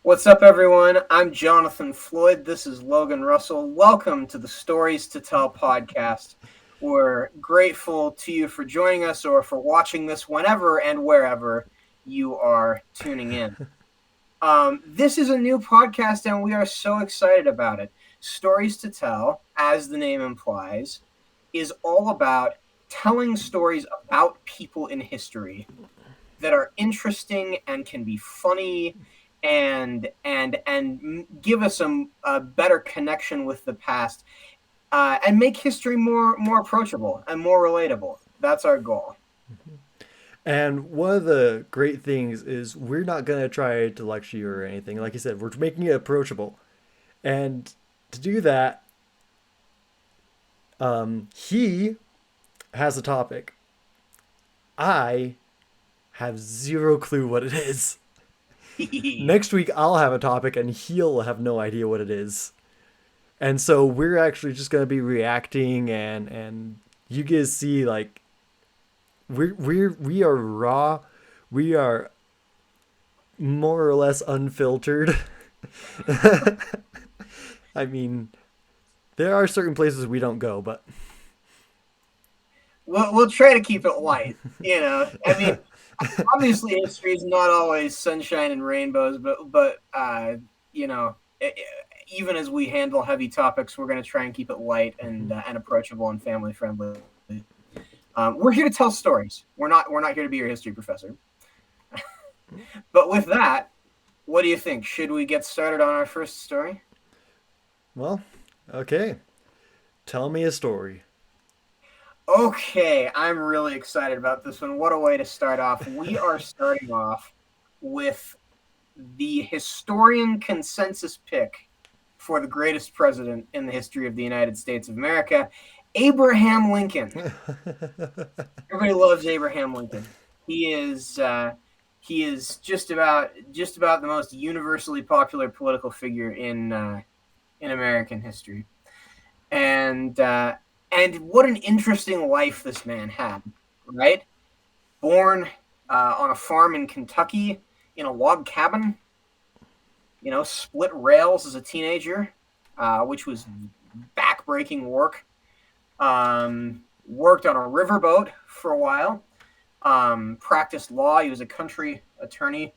What's up, everyone? I'm Jonathan Floyd. This is Logan Russell. Welcome to the Stories to Tell podcast. We're grateful to you for joining us or for watching this whenever and wherever you are tuning in. This is a new podcast, and we are so excited about it. Stories to Tell, as the name implies, is all about telling stories about people in history that are interesting and can be funny and give us a better connection with the past and make history more approachable and more relatable. That's our goal. And one of the great things is we're not going to try to lecture you or anything. Like you said, we're making it approachable. And to do that, he has a topic. I have zero clue what it is. Next week, I'll have a topic and he'll have no idea what it is. And so we're actually just going to be reacting and you guys see like we are raw. We are more or less unfiltered. I mean, there are certain places we don't go, but We'll try to keep it light. I mean, obviously history is not always sunshine and rainbows, but you know, even as we handle heavy topics, we're going to try and keep it light and approachable and family friendly. We're here to tell stories. We're not here to be your history professor. But with that, what do you think? Should we get started on our first story? well, okay. Tell me a story. Okay, I'm really excited about this one. What a way to start off. We are starting off with the historian consensus pick for the greatest president in the history of the United States of America, Abraham Lincoln. Everybody loves Abraham Lincoln. He is just about the most universally popular political figure in American history. And what an interesting life this man had, right? Born on a farm in Kentucky in a log cabin, split rails as a teenager, which was backbreaking work. Worked on a riverboat for a while. Practiced law. He was a country attorney,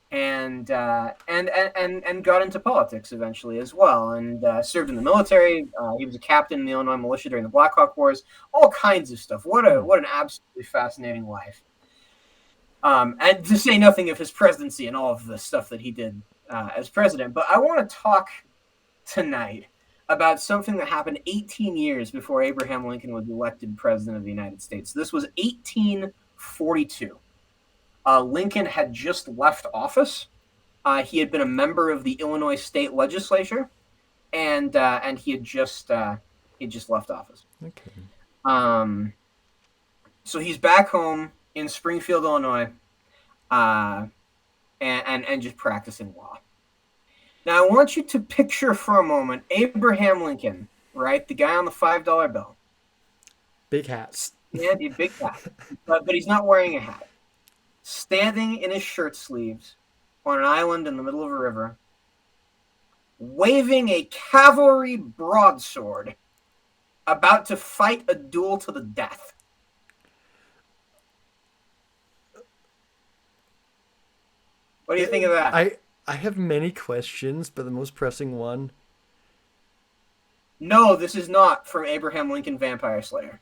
and got into politics eventually as well, and served in the military. He was a captain in the Illinois militia during the Black Hawk Wars. All kinds of stuff. What an absolutely fascinating life. And to say nothing of his presidency and all of the stuff that he did as president. But I want to talk tonight about something that happened 18 years before Abraham Lincoln was elected president of the United States. This was 1842. Lincoln had just left office. He had been a member of the Illinois state legislature, and he had just left office. Okay. Um, so he's back home in Springfield, Illinois, uh, and just practicing law. Now, I want you to picture for a moment Abraham Lincoln, right? The guy on the $5 bill. Big hats. Yeah, the big hat, but he's not wearing a hat. Standing in his shirt sleeves on an island in the middle of a river, waving a cavalry broadsword, about to fight a duel to the death. What do you think of that? I have many questions, but the most pressing one. No, this is not from Abraham Lincoln Vampire Slayer.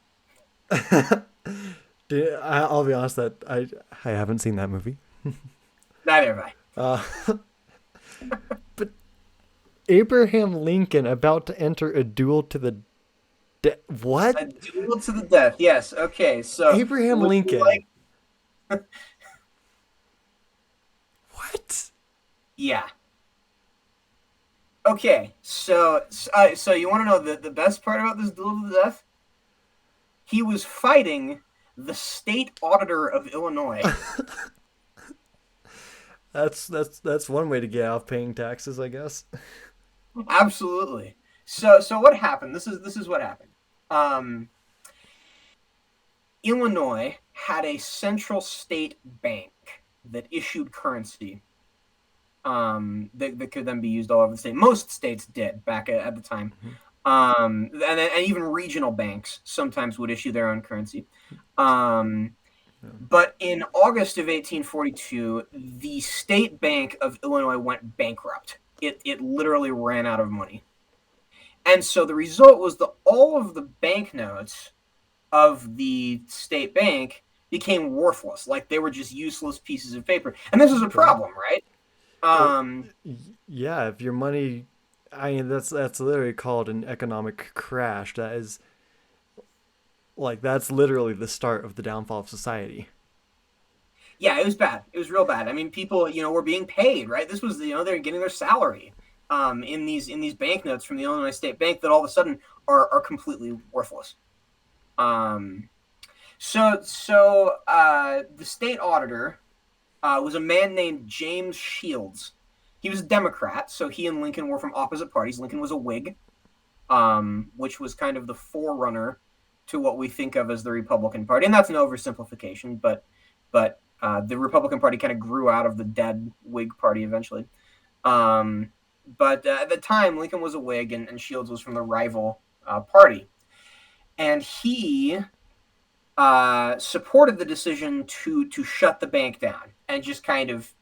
I'll be honest that I haven't seen that movie. Neither have I. Uh, but Abraham Lincoln about to enter a duel to the what? A duel to the death. Yes. Okay. So Abraham would you Lincoln. like? What? Yeah. Okay. So you want to know the best part about this duel to the death? He was fighting the state auditor of Illinois. That's one way to get off paying taxes, I guess. Absolutely. So what happened? This is what happened. Um, Illinois had a central state bank that issued currency that could then be used all over the state. Most states did back at the time. Mhm. And even regional banks sometimes would issue their own currency. Um, Yeah. but in August of 1842, the State Bank of Illinois went bankrupt. It literally ran out of money. And so the result was that all of the banknotes of the state bank became worthless. Like they were just useless pieces of paper. And this was a Okay. problem, right? Well, Um, yeah, if your money, I mean, that's literally called an economic crash. That is like that's literally the start of the downfall of society. yeah, it was bad. It was real bad. I mean, people, were being paid, right? This was, they're getting their salary in these banknotes from the Illinois State Bank that all of a sudden are completely worthless. Um, so the state auditor was a man named James Shields. He was a Democrat, so he and Lincoln were from opposite parties. Lincoln was a Whig, which was kind of the forerunner to what we think of as the Republican Party, and that's an oversimplification, but the Republican Party kind of grew out of the dead Whig Party eventually. Um, but at the time, Lincoln was a Whig, and Shields was from the rival party, and he supported the decision to shut the bank down and just kind of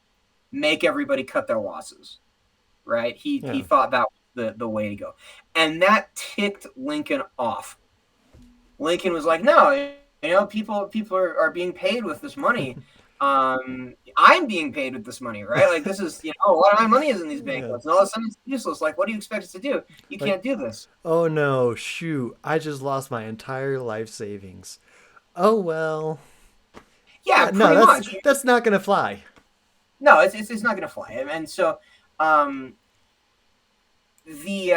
make everybody cut their losses. Right? He Yeah. thought that was the way to go, and that ticked Lincoln off. Lincoln was like, no, people are being paid with this money. I'm being paid with this money, right? Like this is, a lot of my money is in these Yeah. banknotes, and all of a sudden it's useless. Like, what do you expect us to do? You Like, can't do this. oh no, shoot! I just lost my entire life savings. Oh well. Yeah, No, pretty much. that's not gonna fly. No, it's not going to fly. And so, um, the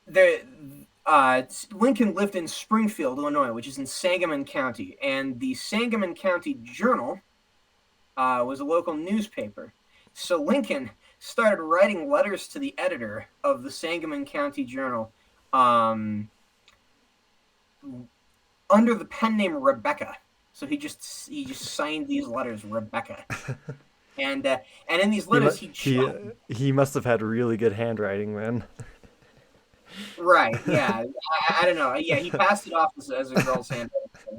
the Lincoln lived in Springfield, Illinois, which is in Sangamon County, and the Sangamon County Journal was a local newspaper. So Lincoln started writing letters to the editor of the Sangamon County Journal um, under the pen name Rebecca. So he just signed these letters Rebecca, and in these letters he He must have had really good handwriting, man. right, yeah, I don't know, yeah, he passed it off as a girl's hand.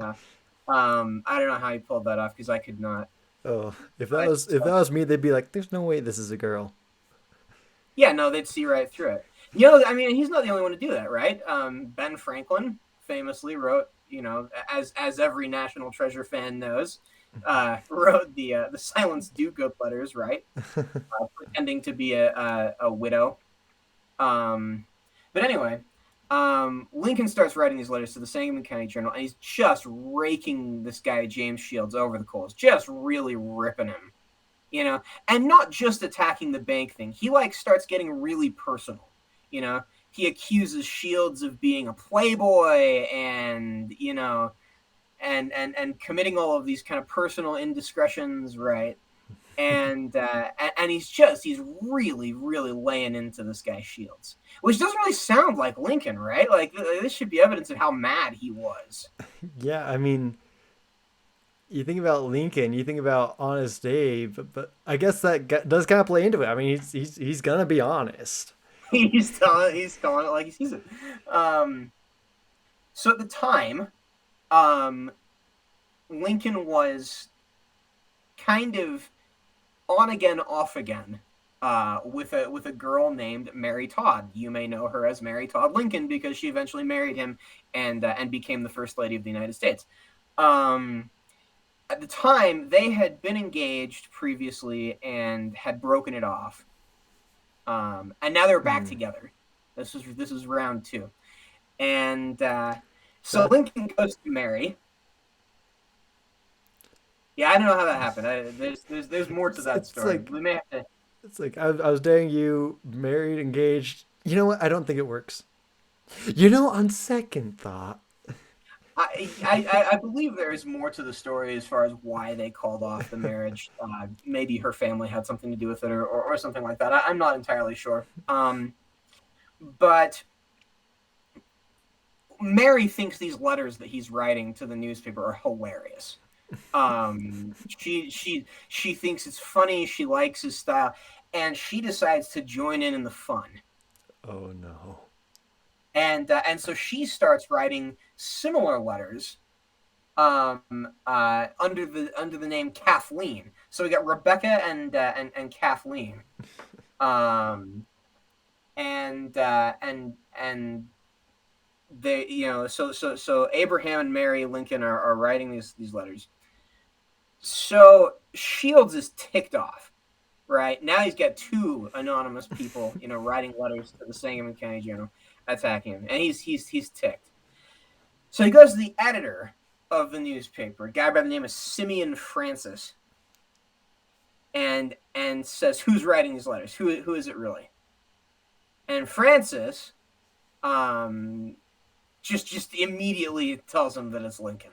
I don't know how he pulled that off because I could not. Oh, But if that was me, they'd be like, "There's no way this is a girl." yeah, no, they'd see right through it. I mean, he's not the only one to do that, right? Ben Franklin famously wrote, as every National Treasure fan knows, wrote the Silence Dogood letters, right? Pretending to be a widow. Um, but anyway, Lincoln starts writing these letters to the Sangamon County Journal, and he's just raking this guy James Shields over the coals, just really ripping him, and not just attacking the bank thing. He starts getting really personal. He accuses Shields of being a playboy, and and committing all of these kind of personal indiscretions, right? And he's really really laying into this guy Shields, which doesn't really sound like Lincoln, right? Like this should be evidence of how mad he was. Yeah, I mean, you think about Lincoln, you think about Honest Abe, but I guess does kind of play into it. I mean, he's gonna be honest. He's telling it like he sees it. Um, so at the time, um, Lincoln was kind of on again, off again, with a girl named Mary Todd. You may know her as Mary Todd Lincoln because she eventually married him and became the first lady of the United States. Um, at the time, they had been engaged previously and had broken it off, and now they're back Hmm. together. This is round two, and so That Lincoln goes to Mary. Yeah, I don't know how that happened. There's more to that it's story. like We may have to. I was dating you, married, engaged. You know what? I don't think it works. You know, on second thought, I believe there is more to the story as far as why they called off the marriage. Maybe her family had something to do with it, or something like that. I'm not entirely sure. But Mary thinks these letters that he's writing to the newspaper are hilarious. She thinks it's funny. She likes his style, and she decides to join in the fun. Oh no. And so she starts writing similar letters under the name Kathleen. So we got Rebecca and Kathleen. Um, and they, so Abraham and Mary Lincoln are writing these letters. So Shields is ticked off, right? Now he's got two anonymous people, writing letters to the Sangamon County Journal attacking him, and he's ticked. So he goes to the editor of the newspaper, a guy by the name of Simeon Francis, and says, "Who's writing these letters? Who is it really?" And Francis, just immediately tells him that it's Lincoln.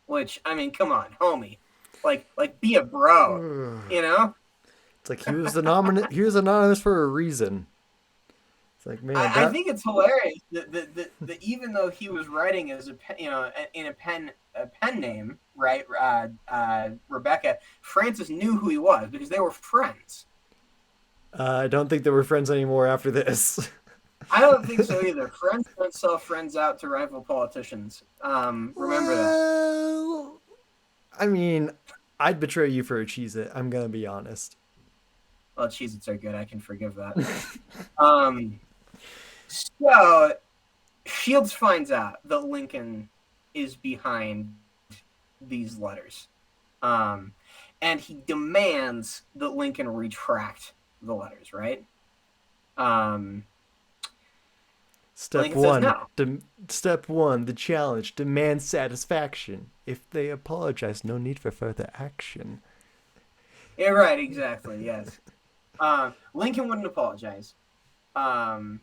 Which, I mean, come on, homie, like be a bro, you know? It's like he was anonymous for a reason. It's like, man, I think it's hilarious that even though he was writing as in a pen name, right? Rebecca Francis knew who he was because they were friends. I don't think they were friends anymore after this. I don't think so either. Friends don't sell friends out to rival politicians. Remember that. Well, I mean, I'd betray you for a Cheez-It. I'm gonna be honest. Well, Cheez-Its are good. I can forgive that. um, so Shields finds out that Lincoln is behind these letters. And he demands that Lincoln retract the letters, right? Step Lincoln one. says no. Step one. The challenge. Demand satisfaction. If they apologize, no need for further action. Yeah, right. Exactly. Yes. Lincoln wouldn't apologize. And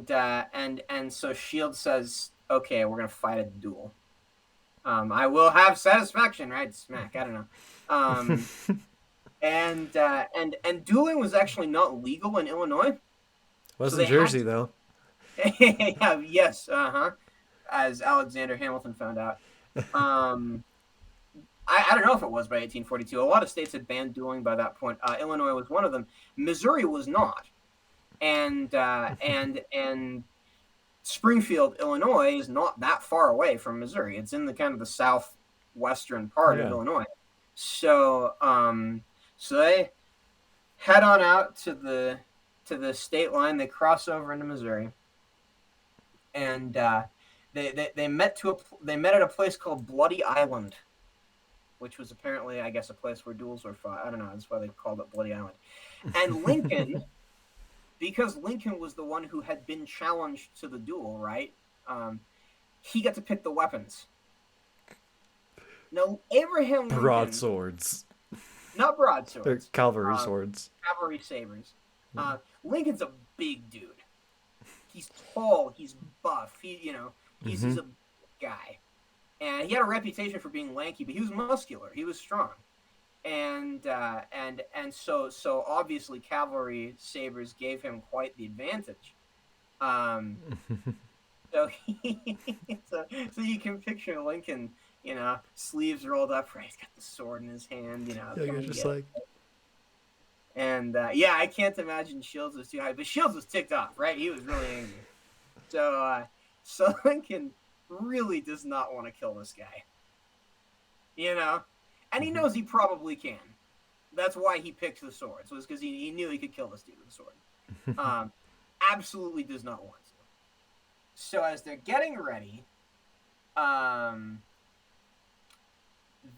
so Shields says, "Okay, we're gonna fight a duel. I will have satisfaction, right? Smack. I don't know." And dueling was actually not legal in Illinois. Was in Jersey though. Yeah, yes, as Alexander Hamilton found out. I don't know if it was by 1842. A lot of states had banned dueling by that point. Illinois was one of them. Missouri was not. And Springfield, Illinois, is not that far away from Missouri. It's in the kind of the southwestern part of Illinois. So so they head on out to the state line. They cross over into Missouri, and they met at a place called Bloody Island, which was apparently, I guess, a place where duels were fought. I don't know. That's why they called it Bloody Island. And Lincoln, because Lincoln was the one who had been challenged to the duel, right? He got to pick the weapons. Now, Abraham Lincoln... Broadswords. Not broadswords. They're cavalry swords. Cavalry sabers. Lincoln's a big dude. He's tall. He's buff. He's a big guy. And he had a reputation for being lanky, but he was muscular. He was strong. And so obviously cavalry sabers gave him quite the advantage. So you can picture Lincoln, sleeves rolled up, right? He's got the sword in his hand, you're just like. And I can't imagine Shields was too high, but Shields was ticked off, right? He was really angry. So Lincoln really does not want to kill this guy, and he knows he probably can. That's why he picked the swords, was because he knew he could kill this dude with a sword. Absolutely does not want to. So as they're getting ready,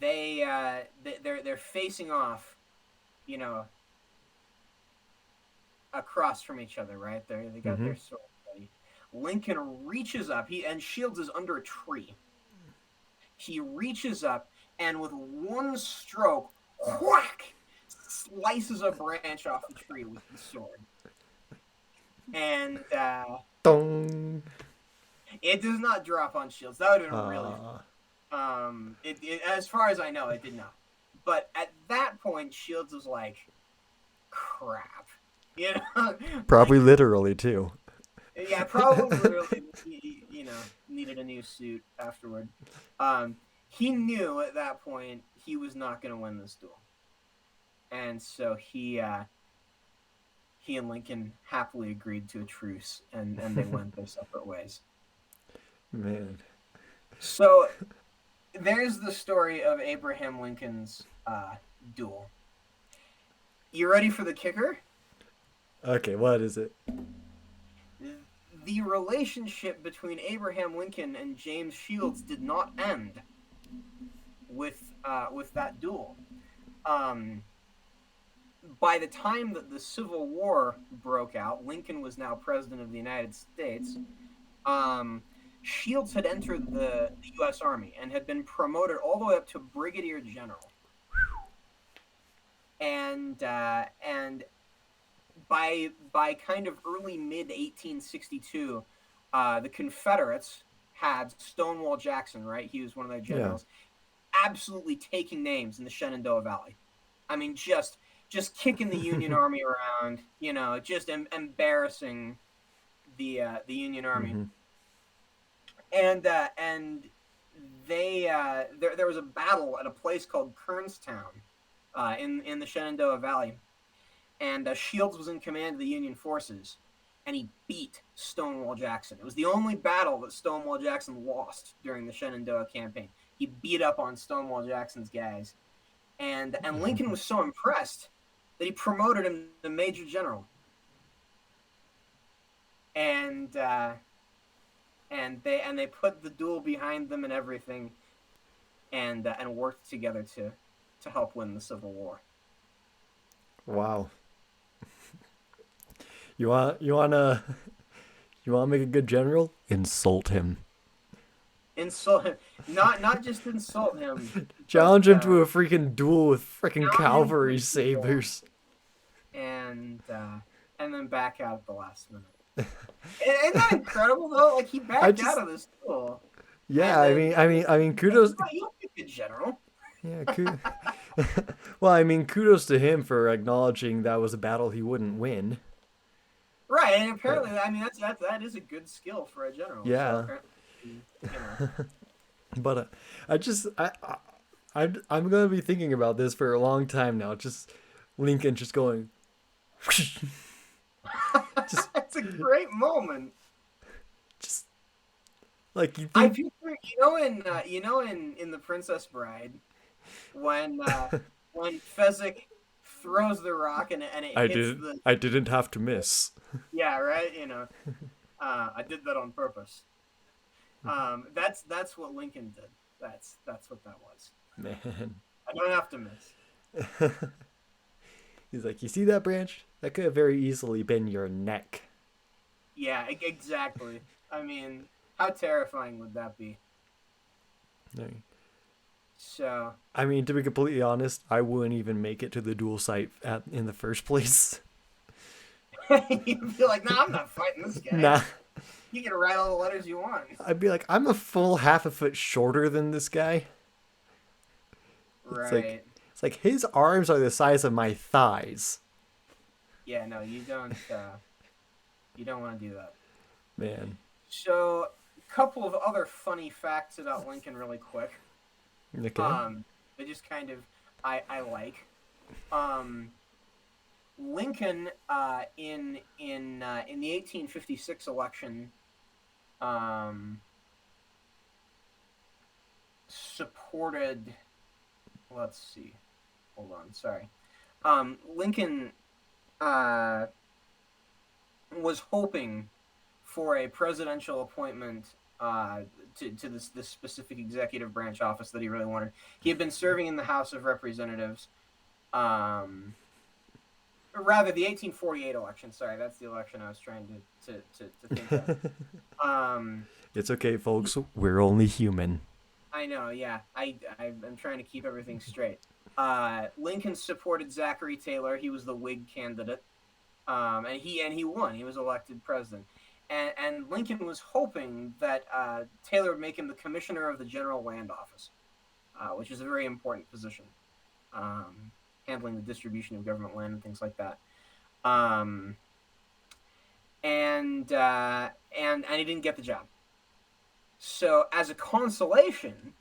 they're facing off, across from each other, right? They got their swords ready. Lincoln reaches up. And Shields is under a tree. He reaches up and with one stroke, whack, slices a branch off the tree with the sword. And Dong. It does not drop on Shields. That would have been really fun. As far as I know, it did not. But at that point, Shields was like, crap. Probably literally, too. Yeah, probably literally, needed a new suit afterward. he knew at that point he was not going to win this duel, and so he and Lincoln happily agreed to a truce, and they went their separate ways. Man. So there's the story of Abraham Lincoln's duel. You ready for the kicker? Okay, what is it? The relationship between Abraham Lincoln and James Shields did not end with that duel. Um, by the time that the Civil War broke out, Lincoln was now president of the United States. Um, Shields had entered the U.S. Army and had been promoted all the way up to brigadier general. And by kind of early mid 1862, the Confederates had Stonewall Jackson, right? He was one of their Yeah. generals, absolutely taking names in the Shenandoah Valley. I mean, just kicking the Union Army around, just embarrassing the Union Army. Mm-hmm. And there was a battle at a place called Kernstown, in the Shenandoah Valley, and Shields was in command of the Union forces, and he beat Stonewall Jackson. It was the only battle that Stonewall Jackson lost during the Shenandoah campaign. He beat up on Stonewall Jackson's guys, and Lincoln was so impressed that he promoted him to major general, and they put the duel behind them and everything, and worked together to help win the Civil War. Wow. You wanna you wanna make a good general? Insult him. Insult him, not just insult him, but Challenge him to a freaking duel with freaking challenge him to cavalry a duel, sabers. and and then back out at the last minute. Isn't that incredible though? Like he I backed out just of this duel, yeah. and I then mean, I mean, I mean, kudos. you'll be a good general, Yeah, well, I mean, kudos to him for acknowledging that was a battle he wouldn't win. right? And But apparently, I mean that is a good skill for a general. So yeah, apparently, but I just I'm gonna be thinking about this for a long time now. Just Lincoln just going, just it's a great moment. just like you I think. picture, in the Princess Bride, when Fezzik throws the rock and it hits the, I didn't have to miss. yeah, right, I did that on purpose. That's what Lincoln did. That's what that was. Man. I don't have to miss. He's like, you see that branch? That could have very easily been your neck. Yeah, exactly. I mean, how terrifying would that be? So I mean, to be completely honest, I wouldn't even make it to the duel site in the first place. you'd be like, "Nah, I'm not fighting this guy. Nah, You can write all the letters you want." I'd be like, I'm a full half a foot shorter than this guy. It's like, Right. it's like his arms are the size of my thighs. Yeah. No, you don't. You don't want to do that. Man. So, a couple of other funny facts about Lincoln, really quick. Okay. They just kind of I like. Um, Lincoln, in the 1856 election, um, supported. Let's see. Hold on. Sorry. Lincoln uh, was hoping for a presidential appointment, to this specific executive branch office that he really wanted. He had been serving in the House of Representatives. Rather, the 1848 election. Sorry, that's the election I was trying to think of. It's okay, folks. We're only human. I know, yeah. I'm trying to keep everything straight. Lincoln supported Zachary Taylor. He was the Whig candidate, and he won. He was elected president. And Lincoln was hoping that Taylor would make him the commissioner of the General Land Office, which is a very important position, handling the distribution of government land and things like that. And he didn't get the job. So as a consolation,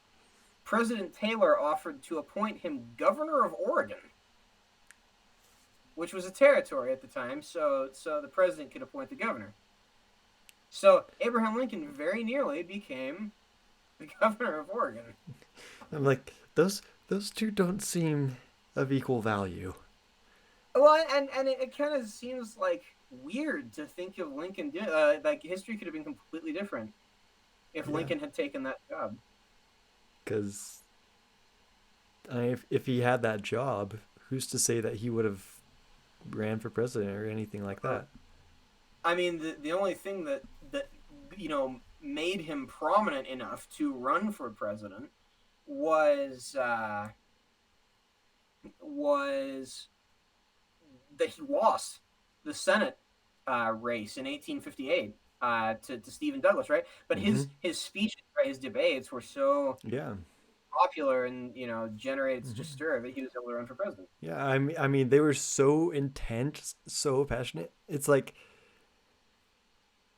President Taylor offered to appoint him governor of Oregon, which was a territory at the time, so the president could appoint the governor. So Abraham Lincoln very nearly became the governor of Oregon. I'm like, those two don't seem of equal value. Well, and it kind of seems like weird to think of Lincoln like history could have been completely different if Yeah, Lincoln had taken that job. because if he had that job, who's to say that he would have ran for president or anything like Uh, that? I mean, the only thing that made him prominent enough to run for president was was that he lost the Senate race in 1858 to Stephen Douglas, right? But Mm-hmm. his speeches, right, his debates were so Yeah. popular and generated such a Mm-hmm. stir that he was able to run for president. Yeah. I mean, they were so intense, so passionate. It's like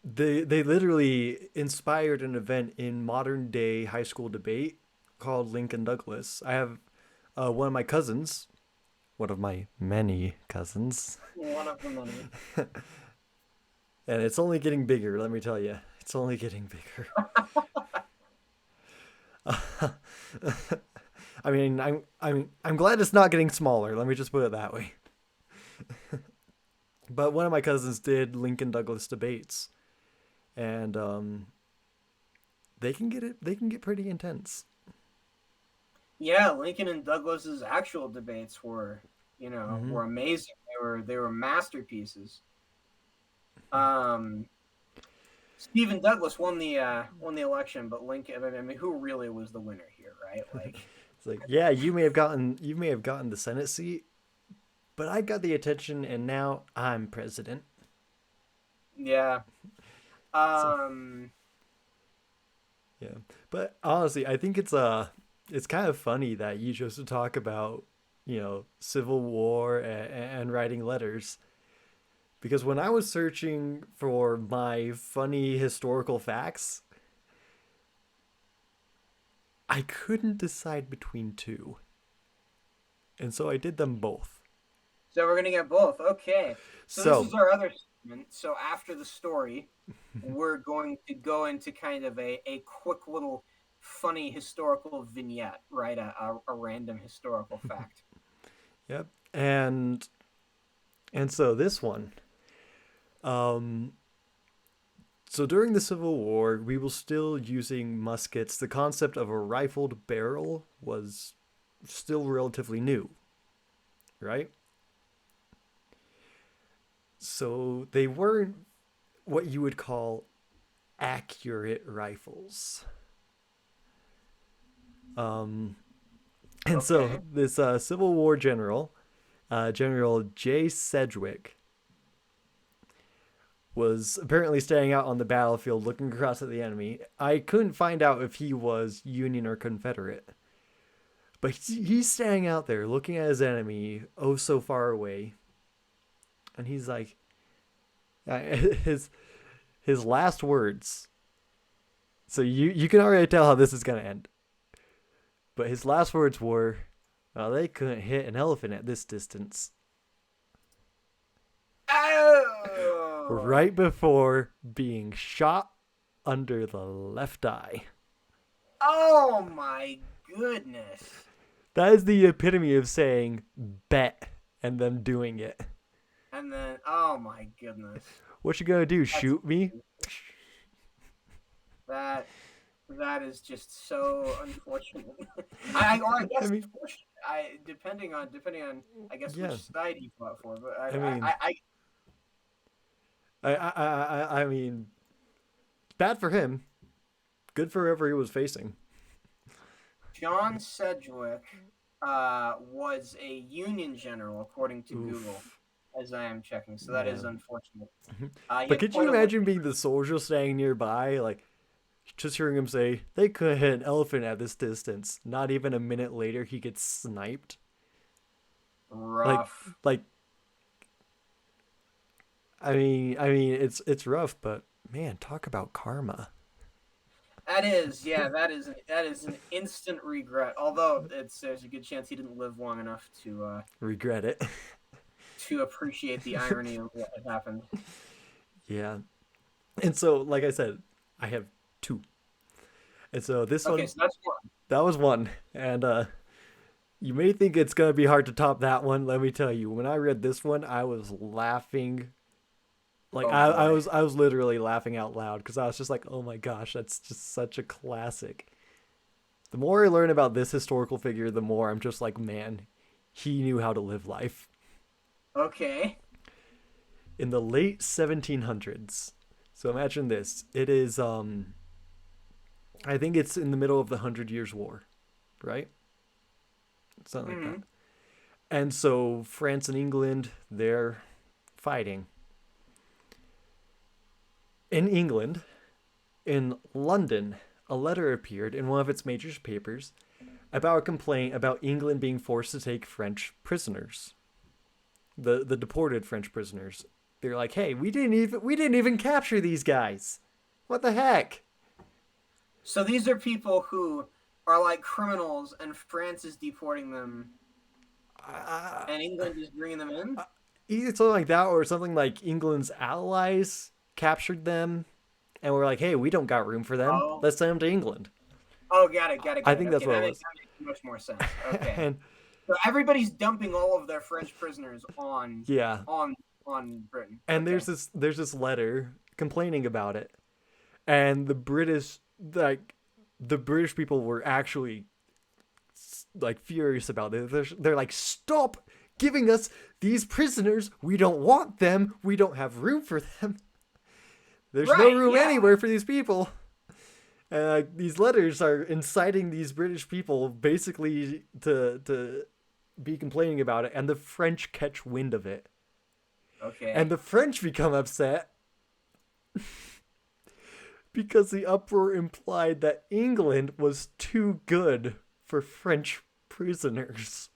they literally inspired an event in modern day high school debate called Lincoln Douglas. I have one of my cousins, one of my many cousins, One of the many. and it's only getting bigger. Let me tell you, it's only getting bigger. I'm glad it's not getting smaller. Let me just put it that way. But one of my cousins did Lincoln Douglas debates, and they can get pretty intense. Yeah, Lincoln and Douglas's actual debates Mm-hmm. were amazing. They were masterpieces. Um, Stephen Douglas won the election, but Lincoln. I mean, who really was the winner here, right? Like, It's like, yeah, you may have gotten the Senate seat, but I got the attention, and now I'm president. yeah. So Um, yeah, but honestly, I think it's kind of funny that you chose to talk about Civil War and writing letters, because when I was searching for my funny historical facts, I couldn't decide between two, and so I did them both. so we're gonna get both. Okay. So this So is our other segment. So after the story, we're going to go into kind of a quick little funny historical vignette, right? A random historical fact. yep, and so this one. Um, so during the Civil War, we were still using muskets. The concept of a rifled barrel was still relatively new, right? So they weren't what you would call accurate rifles. Um, and so Okay. this Civil War general, General J. Sedgwick, was apparently staying out on the battlefield looking across at the enemy. I couldn't find out if he was Union or Confederate. But he's standing out there looking at his enemy oh so far away. And he's like, his his last words. So you can already tell how this is going to end. But his last words were, well, they couldn't hit an elephant at this distance. Oh. Right before being shot under the left eye. Oh my goodness. That is the epitome of saying bet and them doing it. And then, oh my goodness. What you gonna do? That's Shoot me? that that is just so unfortunate. I I guess mean, fortunate. Depending on I guess yeah. which side he fought for, but I mean, I mean, bad for him. Good for whoever he was facing. John Sedgwick was a Union general according to Google, Oof. as I am checking. So that Yeah. is unfortunate. He But had could you quite a list. imagine being the soldier standing nearby, like just hearing him say they could hit an elephant at this distance? Not even a minute later, he gets sniped. Like, Rough. like it's rough, but man, talk about karma. That is, yeah, that is an instant regret. Although there's a good chance he didn't live long enough Regret it. to appreciate the irony of what had happened. Yeah. And so, like I said, I have two. And so this Okay, one, so that's one. that was one. And you may think it's going to be hard to top that one. Let me tell you, when I read this one, I was laughing. Like Oh I boy. was literally laughing out loud because I was just like, oh my gosh, that's just such a classic. The more I learn about this historical figure, the more I'm just like, man, he knew how to live life. Okay. In the late 1700s. So imagine this. It is I think it's in the middle of the 100 Years War, right? Something like that. Hmm. And so France and England, they're fighting. In England, in London, a letter appeared in one of its major papers about a complaint about England being forced to take French prisoners, the deported French prisoners. They're like, "Hey, we didn't even capture these guys. What the heck?" So these are people who are like criminals, and France is deporting them, Uh, and England is bringing them in. Either something like that, or something like England's allies captured them, and we're like, "Hey, we don't got room for them. Oh, Let's send them to England." oh, got it, got it, I got it. think that's Okay, what it that was. makes much more sense. Okay, And so everybody's dumping all of their French prisoners yeah, on Britain. and Okay. there's this letter complaining about it, and the British people were actually like furious about it. They're like, stop giving us these prisoners. We don't want them. We don't have room for them. There's no Right. room Yeah. anywhere for these people. And these letters are inciting these British people basically to be complaining about it, and the French catch wind of it, and Okay. the French become upset because the uproar implied that England was too good for French prisoners.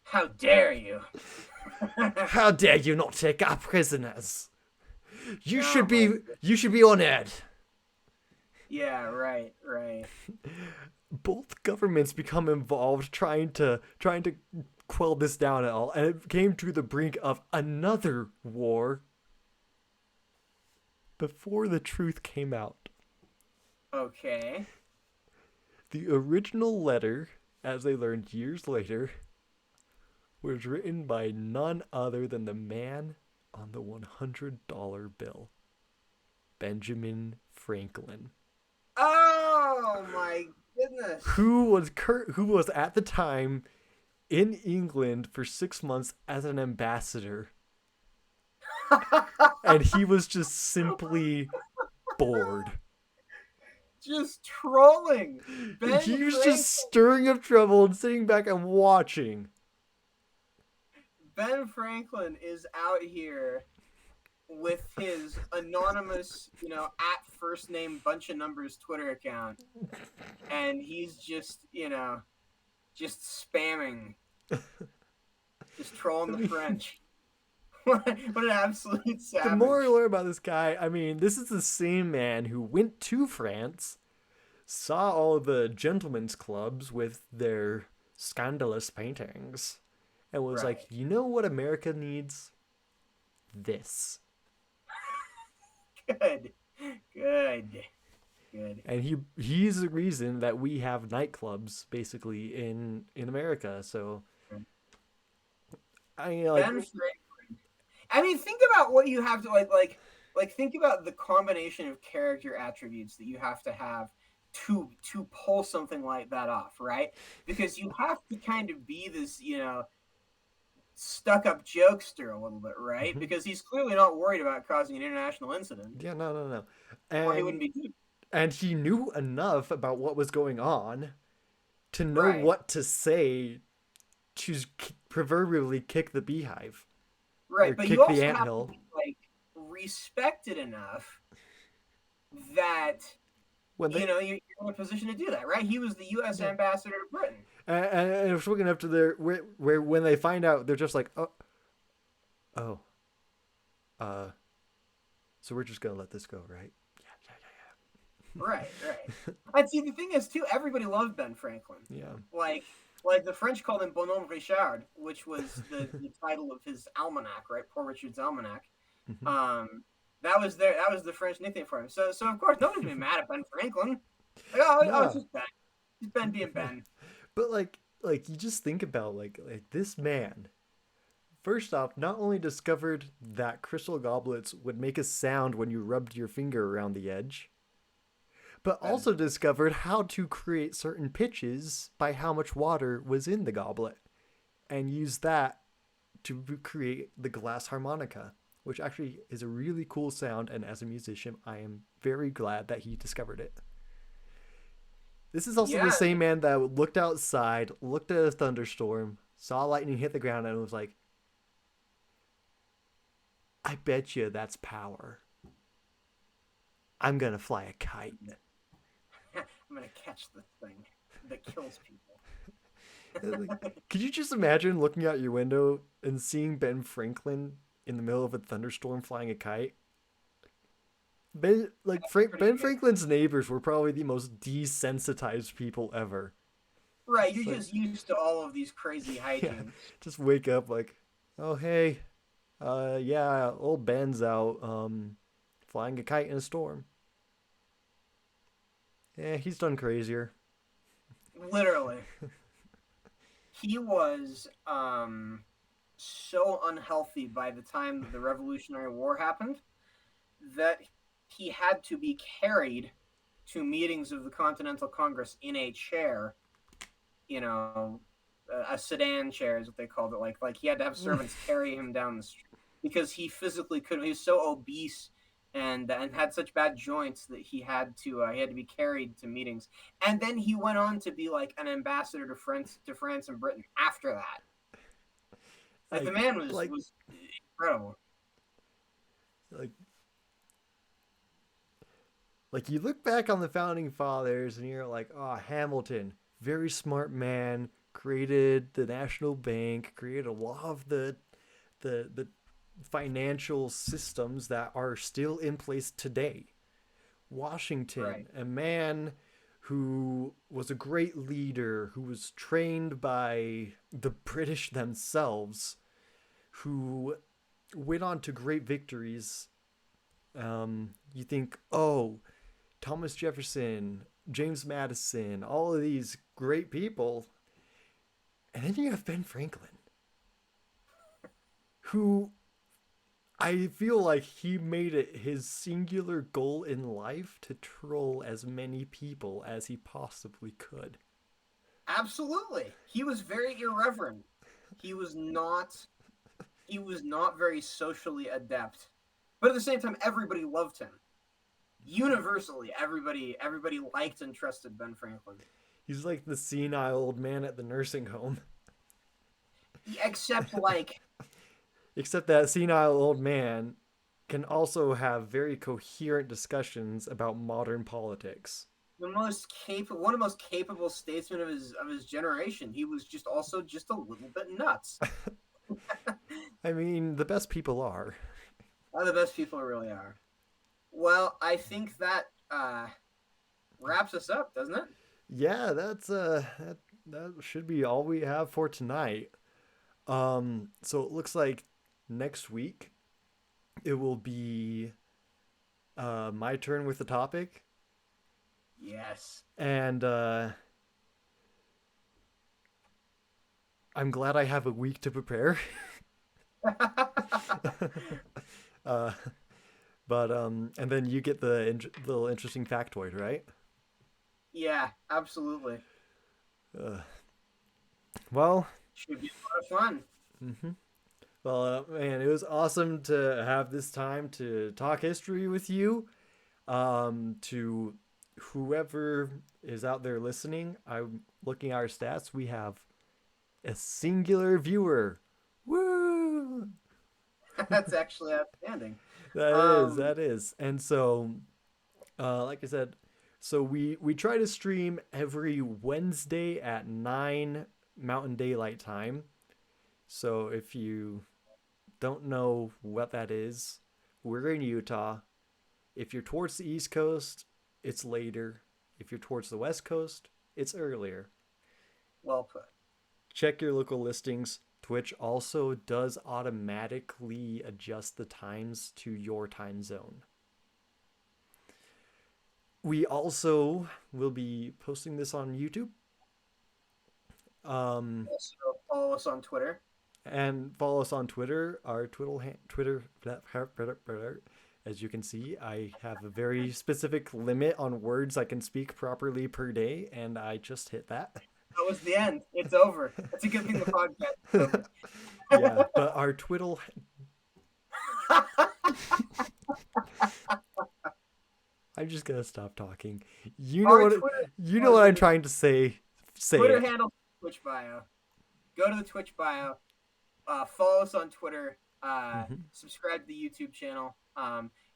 How dare you? How dare you not take our prisoners? You Oh should my. be you should be honored. Yeah. Right. Right. Both governments become involved trying to quell this down at all, and it came to the brink of another war before the truth came out. Okay. The original letter, as they learned years later, was written by none other than the man on the $100 bill, Benjamin Franklin, Oh my goodness. who was at the time in England for 6 months as an ambassador, and he was just simply bored. Just trolling. Ben He was just Franklin. stirring up trouble and sitting back and watching. Ben Franklin is out here with his anonymous, at first name bunch of numbers Twitter account, and he's just spamming, just trolling the French. What an absolute The more I savage. learn about this guy, I mean, this is the same man who went to France, saw all of the gentlemen's clubs with their scandalous paintings, and was like, Right. you know what America needs? This. Good. Good. Good. And he's the reason that we have nightclubs basically in America. So I mean, like, Ben Franklin. I mean, think about what you have to like think about the combination of character attributes that you have to have to pull something like that off, right? Because you have to kind of be this, stuck up jokester a little bit, right? mhm. Because he's clearly not worried about causing an international incident, Yeah, no, no, no, or he wouldn't be doing and he knew enough about what was going on to know right. what to say to proverbially kick the beehive or Right. But you kick the also have to anthill. be like respected enough that When they you're in a position to do that, right? He was the U.S. yeah, ambassador to Britain. and it's looking up to their where when they find out, they're just like, oh, uh, so we're just gonna let this go, right? Yeah, yeah, yeah, Right. And see, the thing is, too, everybody loved Ben Franklin. Yeah. Like, the French called him Bonhomme Richard, which was the title of his almanac, right? Poor Richard's Almanac. Mhm. Um, that was the French nickname for him. So of course, nobody's gonna be mad at Ben Franklin. Like, it's No. just Ben. Just Ben being Ben. But like you just think about like this man. First off, not only discovered that crystal goblets would make a sound when you rubbed your finger around the edge, but That is also discovered how to create certain pitches by how much water was in the goblet and use that to create the glass harmonica, which actually is a really cool sound. And as a musician, I am very glad that he discovered it. This is also the yeah, same man that looked outside, looked at a thunderstorm, saw lightning hit the ground, and was like, I bet you that's power. I'm gonna fly a kite. I'm gonna catch the thing that kills people. Could you just imagine looking out your window and seeing Ben Franklin in the middle of a thunderstorm flying a kite? Pretty Ben good. Franklin's neighbors were probably the most desensitized people ever. Right, you're It's like, just used to all of these crazy yeah, hijinks. just wake up like, oh hey, yeah, old Ben's out, flying a kite in a storm. Yeah, he's done crazier. Literally, he was so unhealthy by the time that the Revolutionary War happened that he had to be carried to meetings of the Continental Congress in a chair, you know, a sedan chair is what they called it. Like he had to have servants carry him down the street because he physically couldn't. He was so obese and had such bad joints that he had to be carried to meetings. And then he went on to be like an ambassador to France and Britain after that. Like the like, man like, was incredible. like, like you look back on the founding fathers and you're like, oh, Hamilton, very smart man, created the national bank, created a lot of the financial systems that are still in place today. Right. Washington, a man who was a great leader, who was trained by the British themselves, who went on to great victories. You think, oh, Thomas Jefferson, James Madison, all of these great people. And then you have Ben Franklin, who I feel like he made it his singular goal in life to troll as many people as he possibly could. Absolutely. He was very irreverent. He was not he was not very socially adept. But at the same time everybody loved him. Universally, everybody liked and trusted Ben Franklin. He's like the senile old man at the nursing home. Except like Except that senile old man can also have very coherent discussions about modern politics. one of the most capable statesmen of his generation. He was just also just a little bit nuts. I mean, the best people are. One of the best people really are. Well, I think that wraps us up, doesn't it? Yeah, that should be all we have for tonight. So it looks like next week it will be my turn with the topic, Yes. and I'm glad I have a week to prepare. uh, but and then you get the little interesting factoid, right? Yeah, absolutely. Well, Should be a lot of fun. well, man, it was awesome to have this time to talk history with you. To whoever is out there listening, I'm looking at our stats. We have a singular viewer. Woo! That's actually outstanding. That is, Um, that is. And so, like I said, so we try to stream every Wednesday at 9 Mountain Daylight Time. So if you don't know what that is, we're in Utah. If you're towards the East Coast, it's later. If you're towards the West Coast, it's earlier. Well put. Check your local listings. Twitch also does automatically adjust the times to your time zone. We also will be posting this on YouTube. Also, follow us on Twitter. And follow us on Twitter. Our Twitter, as you can see, I have a very specific limit on words I can speak properly per day, and I just hit that. That was the end. It's over. It's a good thing the podcast is over. Yeah, but our Twitter. I'm just gonna stop talking. You know Our what? Twitter, You know what I'm trying to say. Say Twitter it. handle, Twitch bio. Go to the Twitch bio. Follow us on Twitter. Subscribe to the YouTube channel.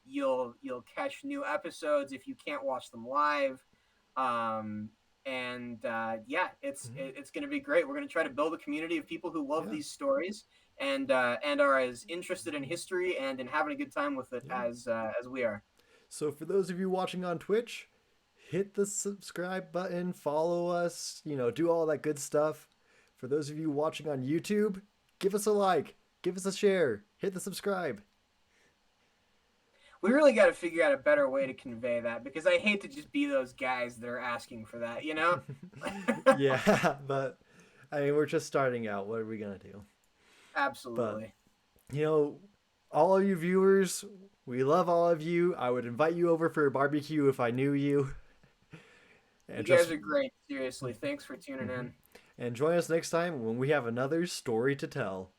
You'll catch new episodes if you can't watch them live. Yeah, it's going to be great. We're going to try to build a community of people who love these stories and are as interested in history and in having a good time with it as we are. So for those of you watching on Twitch, hit the subscribe button, follow us, do all that good stuff. For those of you watching on YouTube, give us a like, give us a share, hit the subscribe. We really got to figure out a better way to convey that because I hate to just be those guys that are asking for that, you know? Yeah, but I mean, we're just starting out. What are we going to do? Absolutely. But, all of you viewers, we love all of you. I would invite you over for a barbecue if I knew you. You guys are great. Seriously. Thanks for tuning in. And join us next time when we have another story to tell.